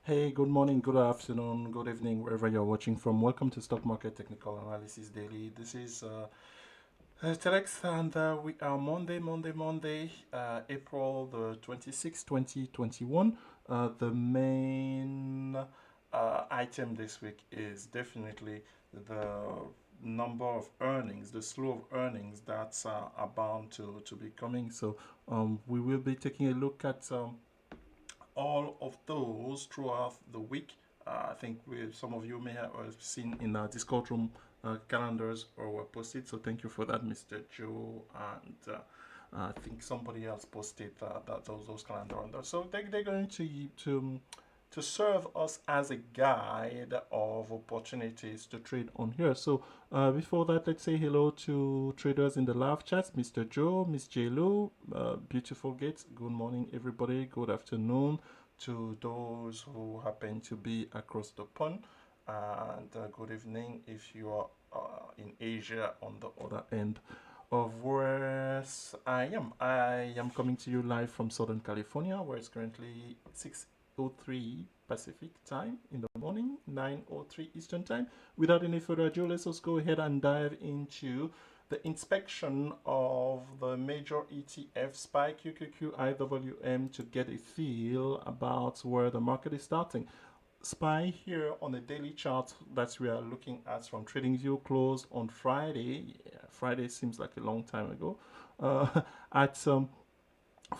Hey, good morning, good afternoon, good evening, wherever you're watching from. Welcome to Stock Market Technical Analysis Daily. This is Telex, and we are Monday, April the 26th, 2021. The main item this week is definitely the number of earnings, the slew of earnings that are bound to be coming. So we will be taking a look at all of those throughout the week. I think some of you may have seen in our Discord room calendars or were posted. So thank you for that, Mr. Joe, and I think somebody else posted those calendar on there. So they're going to serve us as a guide of opportunities to trade on here. So before that, let's say hello to traders in the live chat, Mr. Joe, Miss J. Lou, Beautiful Gates. Good morning, everybody. Good afternoon to those who happen to be across the pond, and good evening if you are in Asia on the other end of where I am. I am coming to you live from Southern California, where it's currently 6:03 Pacific time in the morning, 9:03 Eastern time. Without any further ado, let's just go ahead and dive into the inspection of the major ETF SPY QQQ IWM to get a feel about where the market is starting. SPY here on the daily chart that we are looking at from TradingView closed on Friday. Yeah, Friday seems like a long time ago. At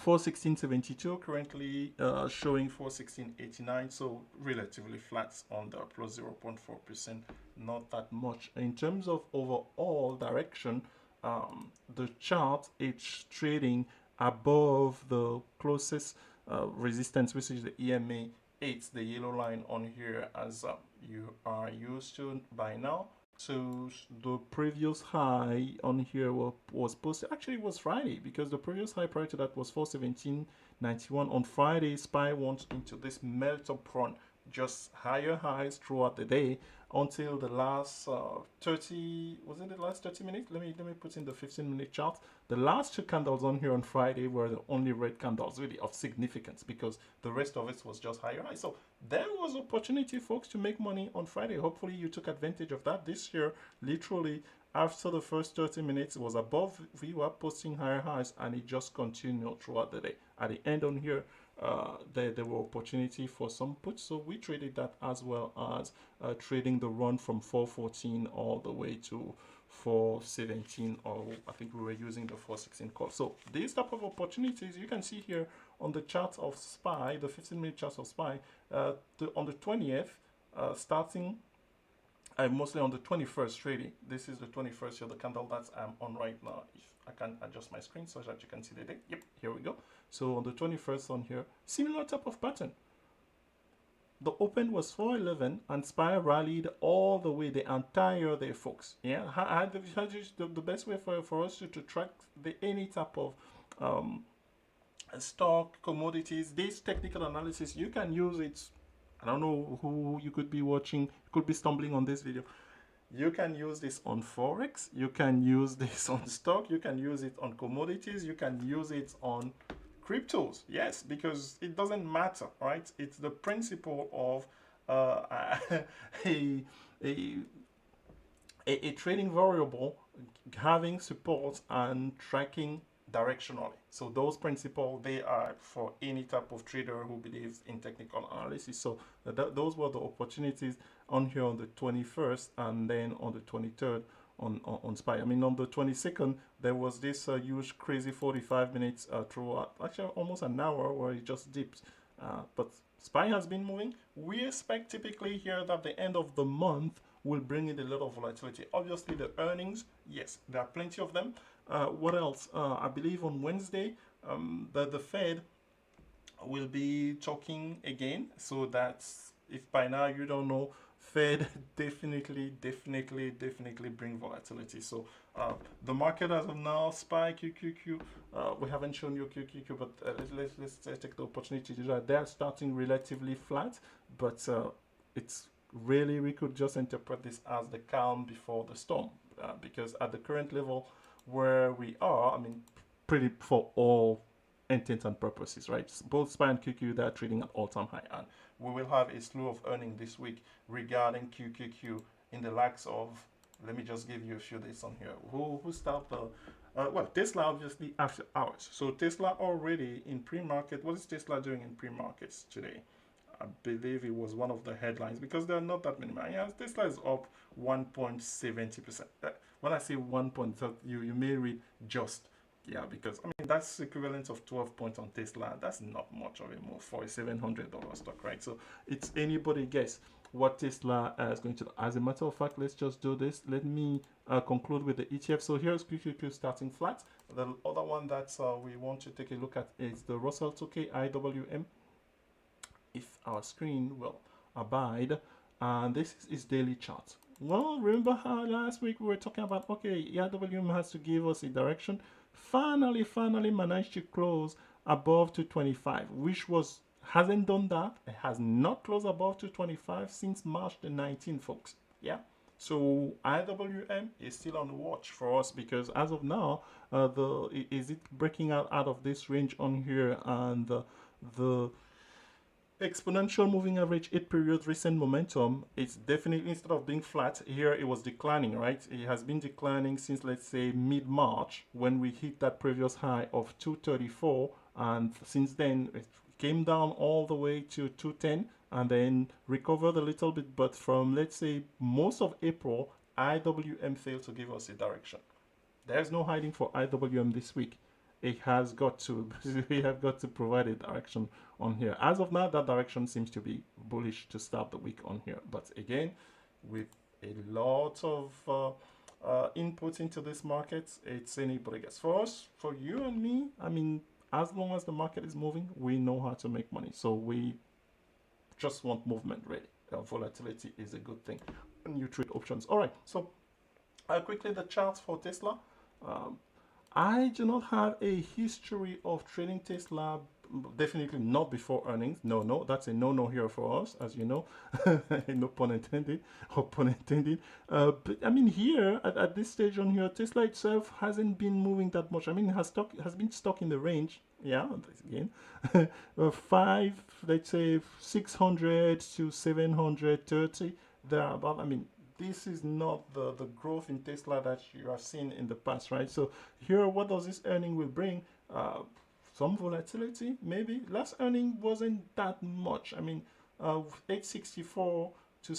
416.72, currently showing 416.89, so relatively flat on the plus 0.4%, not that much. In terms of overall direction, the chart is trading above the closest resistance, which is the EMA 8, the yellow line on here, as you are used to by now. So the previous high on here was posted. Actually, it was Friday, because the previous high prior to that was 417.91. On Friday, SPY went into this melt up run, just higher highs throughout the day until the last 30. Was it the last 30 minutes? Let me put in the 15-minute chart. The last two candles on here on Friday were the only red candles really of significance, because the rest of it was just higher high. So there was opportunity, folks, to make money on Friday. Hopefully you took advantage of that. This year, literally after the first 30 minutes, it was above. We were posting higher highs, and it just continued throughout the day. At the end on here, there were opportunity for some puts, so we traded that, as well as trading the run from 414 all the way to 417, or I think we were using the 416 call. So these type of opportunities you can see here on the chart of SPY, the 15-minute chart of SPY, on the 20th, starting mostly on the 21st trading. This is the 21st here, the candle that I'm on right now. If I can adjust my screen so that you can see the date. Yep, here we go. So on the 21st on here, similar type of pattern. The open was 411, and SPY rallied all the way the entire day, folks. Yeah, the best way for us to track any type of stock, commodities, this technical analysis, you can use it. I don't know who you could be watching, could be stumbling on this video. You can use this on Forex, you can use this on stock, you can use it on commodities, you can use it on cryptos. Yes, because it doesn't matter, right? It's the principle of a, a, a trading variable having support and tracking directionally. So those principles, they are for any type of trader who believes in technical analysis. So those were the opportunities on here on the 21st, and then on the 23rd on SPY. I mean, on the 22nd, there was this huge crazy 45 minutes throughout, actually almost an hour, where it just dipped. But SPY has been moving. We expect typically here that the end of the month will bring in a lot of volatility. Obviously, the earnings, yes, there are plenty of them. What else? I believe on Wednesday, the Fed will be talking again. So that's, if by now you don't know, Fed definitely bring volatility. So the market as of now, SPY, QQQ, we haven't shown you QQQ, but let's take the opportunity to do that. They're starting relatively flat, but it's really, we could just interpret this as the calm before the storm, because at the current level where we are, I mean, pretty for all intents and purposes, right? Both SPY and QQ, they're trading at all-time high, and we will have a slew of earnings this week regarding QQQ in the likes of. Let me just give you a few dates on here. Who start the well, Tesla obviously after hours. So Tesla already in pre-market. What is Tesla doing in pre-markets today? I believe it was one of the headlines because there are not that many. Yeah, Tesla is up 1.70%. When I say 1 point, you may read just. Yeah, because I mean that's equivalent of 12 points on Tesla. That's not much of a move for a $700 stock, right? So it's anybody guess what Tesla is going to do. As a matter of fact, let's just do this. Let me conclude with the ETF. So here's QQQ starting flat. The other one that we want to take a look at is the Russell 2K IWM. If our screen will abide, and this is daily chart. Well, remember how last week we were talking about, okay, IWM has to give us a direction. Finally managed to close above 225, which hasn't done that. It has not closed above 225 since March the 19th, folks. Yeah. So IWM is still on watch for us because as of now, is it breaking out of this range on here, and the exponential moving average 8 period recent momentum, it's definitely, instead of being flat here, it was declining, right? It has been declining since, let's say, mid-March when we hit that previous high of 234, and since then it came down all the way to 210 and then recovered a little bit, but from, let's say, most of April, IWM failed to give us a direction. There's no hiding for IWM this week. It has got to, we have got to provide a direction on here. As of now, that direction seems to be bullish to start the week on here. But again, with a lot of input into this market, it's anybody guess. For us, for you and me, I mean, as long as the market is moving, we know how to make money. So we just want movement, really. Volatility is a good thing when you trade options. All right, so quickly the charts for Tesla. I do not have a history of trading Tesla, definitely not before earnings. No, that's a no here for us, as you know. No pun intended, or pun intended. But I mean, here at this stage on here, Tesla itself hasn't been moving that much. I mean, it has been stuck in the range. Yeah, again, 600 to 730 thereabout. I mean, this is not the growth in Tesla that you have seen in the past, right? So here, what does this earning will bring? Some volatility, maybe. Last earning wasn't that much. I mean, 864 to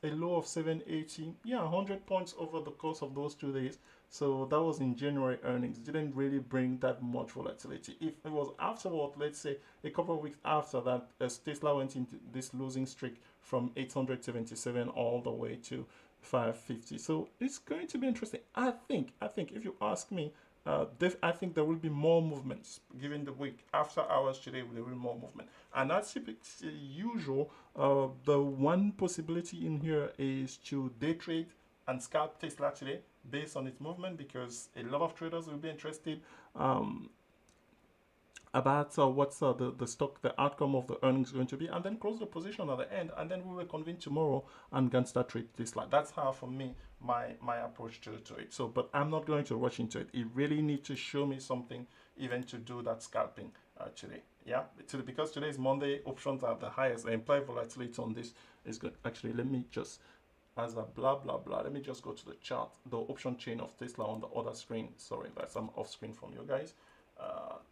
a low of 780. Yeah, 100 points over the course of those 2 days. So that was in January earnings. Didn't really bring that much volatility. If it was afterward, let's say a couple of weeks after that, as Tesla went into this losing streak from 877 all the way to 550. So it's going to be interesting. I think if you ask me, I think there will be more movements given the week. After hours today, there will be more movement. And that's usual. The one possibility in here is to day trade and scalp Tesla today based on its movement, because a lot of traders will be interested about what's the stock, the outcome of the earnings going to be, and then close the position at the end, and then we will convene tomorrow and can start trade Tesla. That's how, for me, my approach to it. So, but I'm not going to rush into it. It really needs to show me something even to do that scalping today. Yeah, because today is Monday, options are the highest. The implied volatility on this is good. Actually, let me just, as a blah blah blah, let me just go to the chart, the option chain of Tesla on the other screen. Sorry, that's I'm off screen from you guys.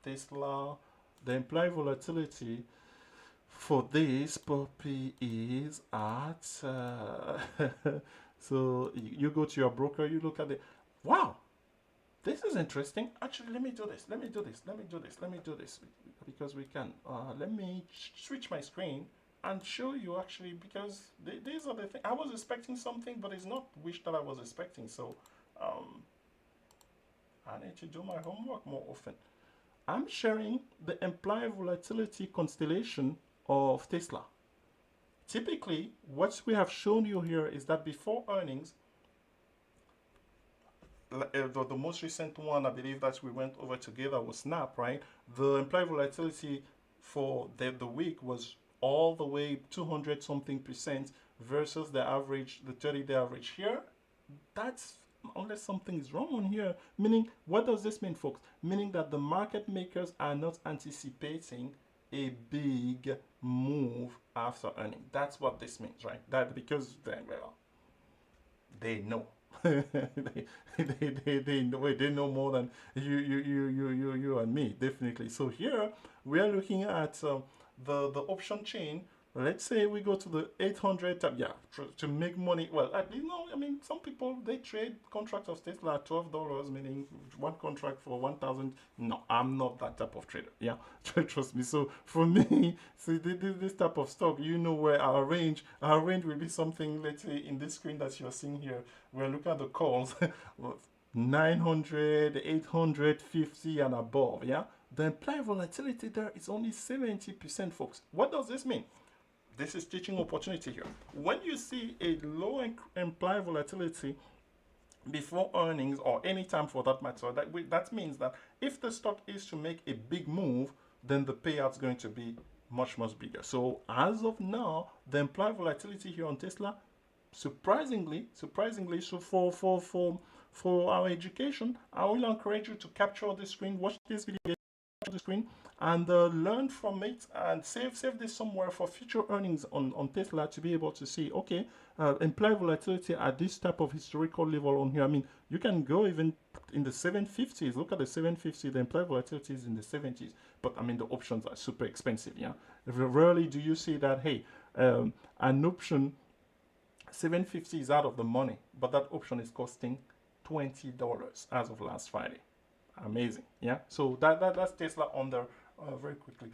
Tesla, the implied volatility for this puppy is at so you go to your broker, you look at it. Wow, this is interesting. Actually, let me do this because we can. Let me switch my screen and show you, actually, because these are the things. I was expecting something, but it's not which that I was expecting. So I need to do my homework more often. I'm sharing the implied volatility constellation of Tesla. Typically, what we have shown you here is that before earnings, the most recent one, I believe that we went over together, was Snap, right? The implied volatility for the week was all the way 200 something percent versus the average, the 30-day average here. That's unless something is wrong on here. Meaning, what does this mean, folks? Meaning that the market makers are not anticipating a big move after earning. That's what this means, right? That because they know. They know more than you and me, definitely. So here we are looking at the option chain. Let's say we go to the 800 tab, yeah, to make money. Well, I mean, some people they trade contracts of Tesla at $12, meaning one contract for 1,000. No, I'm not that type of trader. Yeah, trust me. So for me, see this type of stock, you know where our range will be something. Let's say in this screen that you're seeing here, we're looking at the calls, 900, 850 and above. Yeah, the implied volatility there is only 70%, folks. What does this mean? This is teaching opportunity here. When you see a low implied volatility before earnings or any time for that matter, that means that if the stock is to make a big move, then the payout is going to be much bigger. So as of now, the implied volatility here on Tesla, surprisingly, so for our education, I will encourage you to capture the screen, watch this video, the screen, and learn from it, and save this somewhere for future earnings on Tesla to be able to see, okay, implied volatility at this type of historical level on here. I mean, you can go even in the 750s. Look at the 750, the implied volatility is in the 70s, but I mean, the options are super expensive. Yeah, rarely do you see that, hey, an option 750 is out of the money, but that option is costing $20 as of last Friday. Amazing. Yeah, so that's Tesla on there very quickly.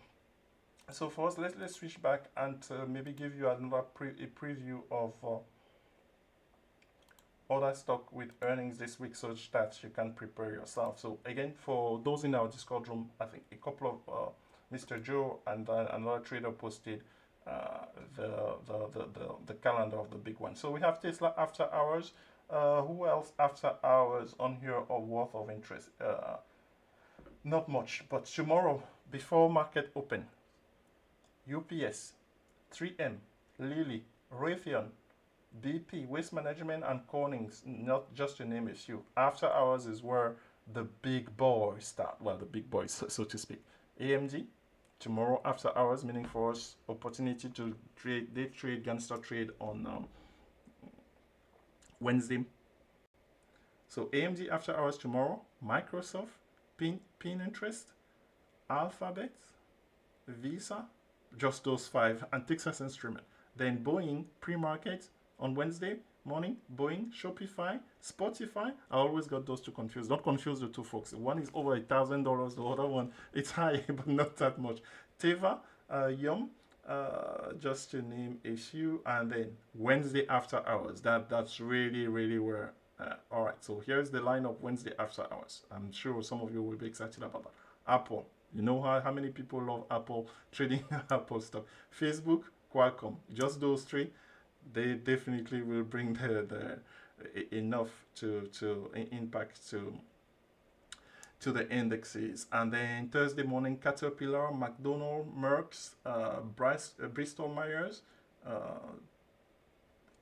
So for us, let's switch back and maybe give you another preview of other stock with earnings this week, so that you can prepare yourself. So again, for those in our Discord room, I think a couple of Mr. Joe and another trader posted the calendar of the big one. So we have Tesla after hours. Who else after hours on here or worth of interest? Not much, but tomorrow before market open, UPS, 3M, Lilly, Raytheon, BP, Waste Management, and Cornings, not just to name a few. After hours is where the big boys start. Well, the big boys, so to speak. AMD, tomorrow after hours, meaning for us, opportunity to trade, day trade, gangster trade on Wednesday. So AMD after hours tomorrow, Microsoft, Pinterest, Alphabet, Visa, just those five, and Texas Instrument. Then Boeing pre-market on Wednesday morning, Boeing, Shopify, Spotify. I always got those two confused. Don't confuse the two, folks. One is over $1,000, the other one it's high, but not that much. Teva, Yum, just to name a few, and then Wednesday after hours. That's really where. All right, so here's the lineup Wednesday after hours. I'm sure some of you will be excited about that. Apple, you know how many people love Apple, trading Apple stock. Facebook, Qualcomm, just those three, they definitely will bring the enough to impact to the indexes. And then Thursday morning, Caterpillar, McDonald, Merck's, Bristol Myers,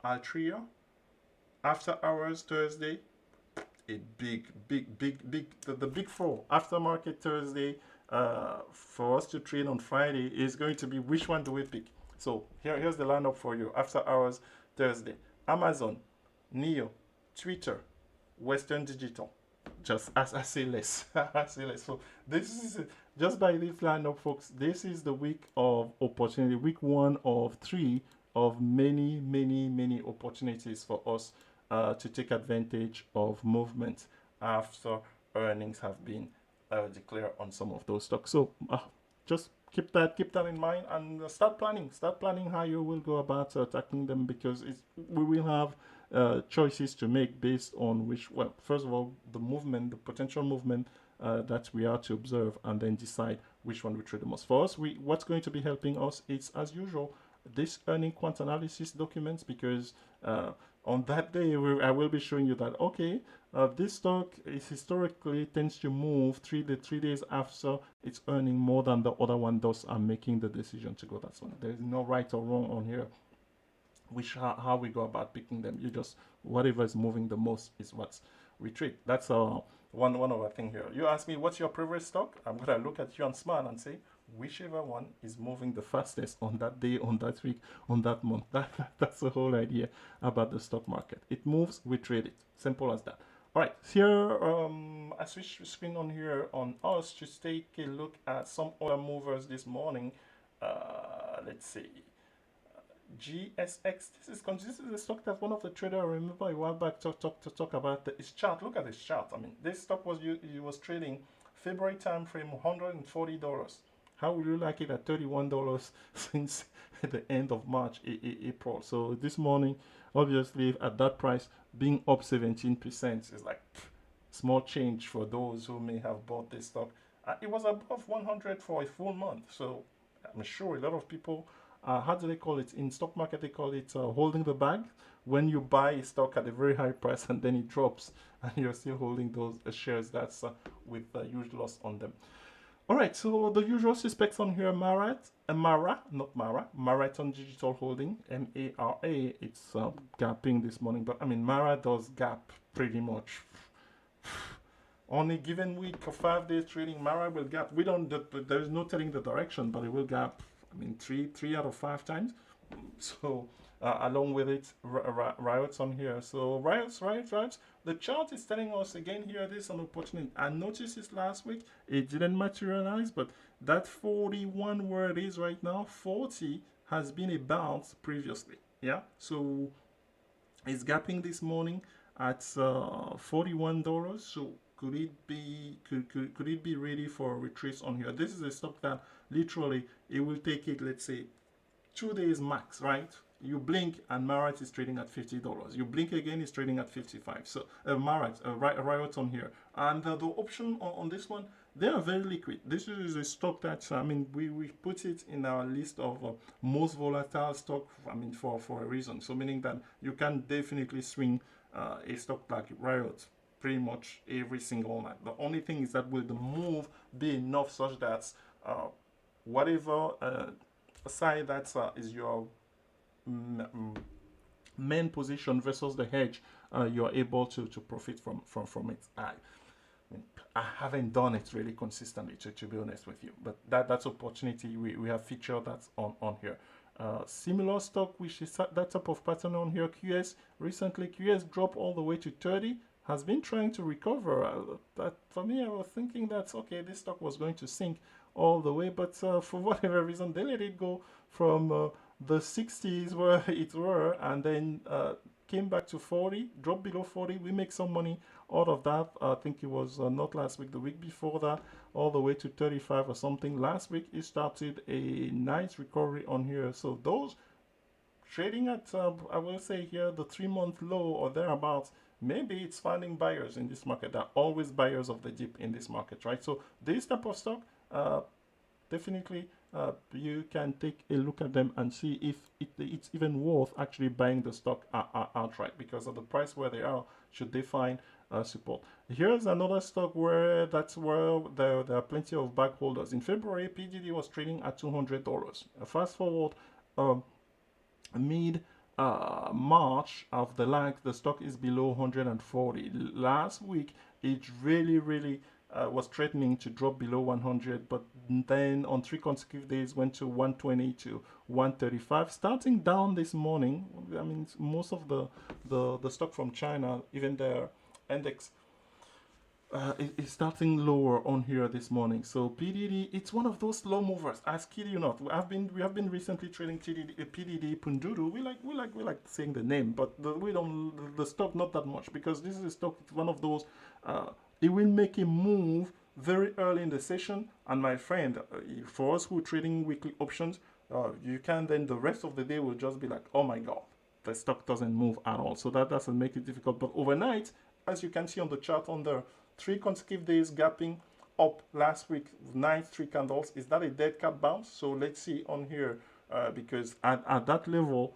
Altria. After hours Thursday, a big, the big four. Aftermarket Thursday, for us to trade on Friday is going to be, which one do we pick? So here's the lineup for you. After hours Thursday, Amazon, Neo, Twitter, Western Digital. Just I say less. I say less. So this is just by this lineup, folks. This is the week of opportunity. Week 1 of 3 of many opportunities for us to take advantage of movement after earnings have been declared on some of those stocks. So just keep that in mind and start planning how you will go about attacking them, because we will have choices to make based on which, well, first of all, the potential movement that we are to observe, and then decide which one we trade the most. For us, what's going to be helping us is, as usual, this earning quant analysis documents, because on that day I will be showing you that, okay, this stock is historically tends to move 3 days after it's earning more than the other one does. I'm making the decision to go that one. There is no right or wrong on here. which how we go about picking them. You just, whatever is moving the most is what's we trade. That's one of our thing here. You ask me what's your favorite stock, I'm gonna look at you on Smart and say whichever one is moving the fastest on that day, on that week, on that month. That's the whole idea about the stock market. It moves, we trade it. Simple as that. All right, here I switched screen on here on us to take a look at some other movers this morning. Let's see. GSX. This is a stock that one of the traders I remember a while back talk about its chart. Look at this chart. I mean, this stock was trading February time frame $140. How would you like it at $31 since the end of March, April? So this morning, obviously at that price, being up 17% is like small change for those who may have bought this stock. It was above 100 for a full month. So I'm sure a lot of people, how do they call it? In stock market, they call it holding the bag. When you buy a stock at a very high price and then it drops and you're still holding those shares, that's with a huge loss on them. All right, so the usual suspects on here, Marathon Digital Holding, MARA. It's gapping this morning, but I mean, Mara does gap pretty much. On a given week or 5 days trading, Mara will gap. We don't. There is no telling the direction, but it will gap. I mean, three out of 5 times. So along with it, riots on here. So riots. The chart is telling us again here. This is an opportunity. I noticed this last week. It didn't materialize, but that 41 where it is right now, 40 has been a bounce previously. Yeah. So it's gapping this morning at $41. So could it be ready for a retrace on here? This is a stock that literally it will take it, let's say, 2 days max, right? You blink and Marat is trading at $50. You blink again, it's trading at 55. So Marat, Riot on here, and the option on this one, they are very liquid. This is a stock that, I mean, we put it in our list of most volatile stock. I mean, for a reason. So meaning that you can definitely swing a stock like Riot pretty much every single night. The only thing is that will the move be enough such that whatever side that is your main position versus the hedge, you're able to profit from it. I haven't done it really consistently, to be honest with you, but that's opportunity. We have featured that on here. Similar stock, which is that type of pattern on here. QS recently, QS dropped all the way to 30. Has been trying to recover. That for me, I was thinking that okay, this stock was going to sink all the way, but for whatever reason, they let it go from the 60s where it were, and then came back to 40, dropped below 40. We make some money out of that. I think it was not last week, the week before that, all the way to 35 or something. Last week, it started a nice recovery on here. So those trading at, I will say here, the 3-month low or thereabouts, maybe it's finding buyers in this market. There are always buyers of the dip in this market, right? So this type of stock, definitely you can take a look at them and see if it's even worth actually buying the stock outright, because of the price where they are, should they find support. Here's another stock where that's where there are plenty of bag holders. In February, PDD was trading at $200. Fast forward mid March of the stock is below 140. Last week it really was threatening to drop below 100, but then on 3 consecutive days went to 120 to 135. Starting down this morning, I mean, most of the stock from China, even their index is starting lower on here this morning. So PDD, it's one of those slow movers. I kid you not. We have been recently trading PDD Pindodo. We like saying the name, but we don't the stock not that much, because this is a stock. It's one of those. It will make a move very early in the session, and my friend, for us who are trading weekly options, you can then the rest of the day will just be like, oh my god, the stock doesn't move at all. So that doesn't make it difficult. But overnight, as you can see on the chart on there, 3 consecutive days gapping up last week, nice 3 candles. Is that a dead cat bounce? So let's see on here, because at that level,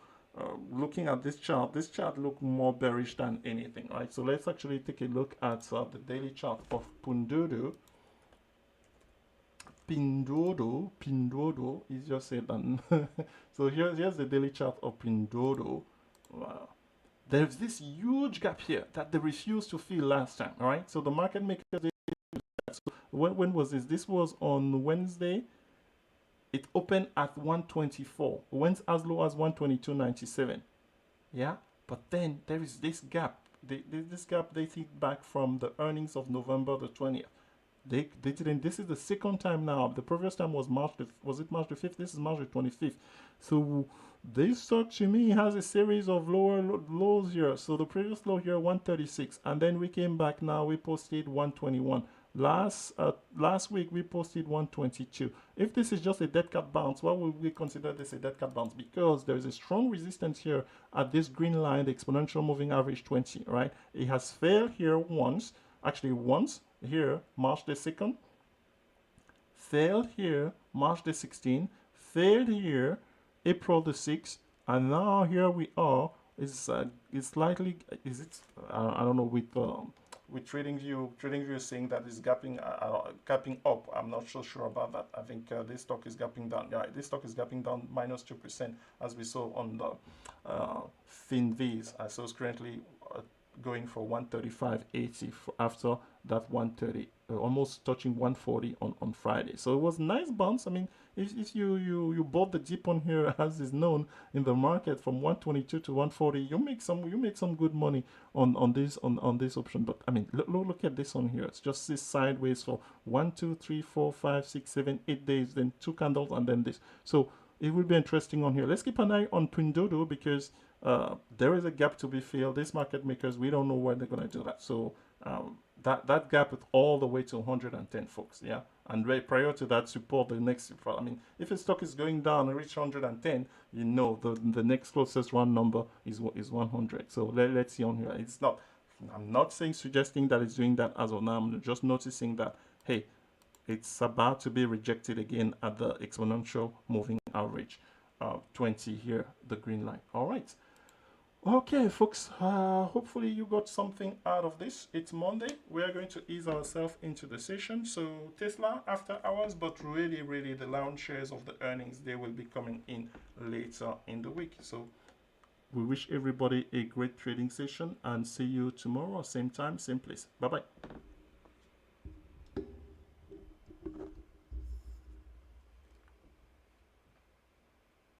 looking at this chart look more bearish than anything, right? So let's actually take a look at the daily chart of Pindodo. Pindodo, easier said than. So here's the daily chart of Pindodo. Wow. There's this huge gap here that they refused to fill last time, all right? So the market makers, so when was this? This was on Wednesday. It opened at 124, went as low as 122.97. Yeah, but then there is this gap. This gap dating back from the earnings of November the 20th. They didn't. This is the second time now. The previous time was was it March the 5th? This is March the 25th. So this stock to me has a series of lows here. So the previous low here 136, and then we came back. Now we posted 121. Last week we posted 122. If this is just a dead cat bounce, why would we consider this a dead cat bounce? Because there is a strong resistance here at this green line, the exponential moving average 20, right? It has failed here once, actually once here, March the 2nd, failed here, March the 16th, failed here, April the 6th, and now here we are. It's slightly, is it? I don't know, with TradingView is saying that it's gapping up. I'm not so sure about that. I think this stock is gapping down. Yeah, this stock is gapping down minus 2%, as we saw on the FinViz. So it's currently going for 135.80 after that 130, almost touching 140 on Friday. So it was a nice bounce. I mean, if you bought the dip on here, as is known in the market, from 122 to 140, you make some good money on this option. But I mean, look at this on here. It's just this sideways for 1, 2, 3, 4, 5, 6, 7, 8 days, then 2 candles, and then this. So it will be interesting on here. Let's keep an eye on Pindodo, because there is a gap to be filled. These market makers, we don't know when they're going to do that. So that gap is all the way to 110, folks. Yeah, and right prior to that, support the next. I mean, if a stock is going down and reach 110, you know the next closest round number is 100. So let's see on here. It's not. I'm not suggesting that it's doing that as of now. I'm just noticing that, hey, it's about to be rejected again at the exponential moving average 20 here, the green line. All right. Okay, folks, hopefully you got something out of this. It's Monday. We are going to ease ourselves into the session. So Tesla after hours, but really the lounge shares of the earnings, they will be coming in later in the week. So we wish everybody a great trading session, and see you tomorrow, same time, same place. Bye-bye.